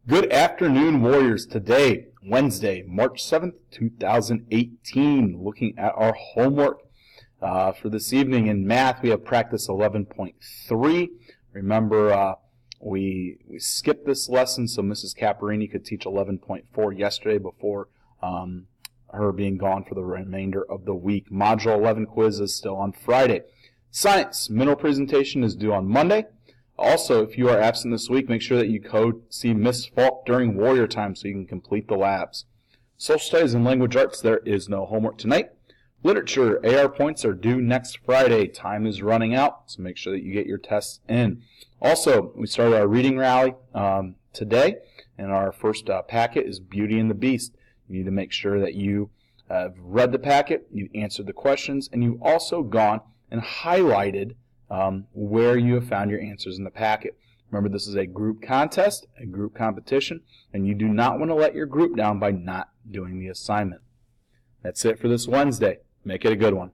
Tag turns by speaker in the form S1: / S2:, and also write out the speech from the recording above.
S1: Good afternoon, Warriors. Today, Wednesday, March 7th, 2018, looking at our homework for this evening. In math, we have practice 11.3. Remember, we skipped this lesson so Mrs. Caparini could teach 11.4 yesterday before her being gone for the remainder of the week. Module 11 quiz is still on Friday. Science, middle presentation is due on Monday. Also, if you are absent this week, make sure that you see Miss Falk during Warrior Time so you can complete the labs. Social Studies and Language Arts, there is no homework tonight. Literature, AR points are due next Friday. Time is running out, so make sure that you get your tests in. Also, we started our reading rally today, and our first packet is Beauty and the Beast. You need to make sure that you have read the packet, you've answered the questions, and you've also gone and highlighted where you have found your answers in the packet. Remember, this is a group contest, a group competition, and you do not want to let your group down by not doing the assignment. That's it for this Wednesday. Make it a good one.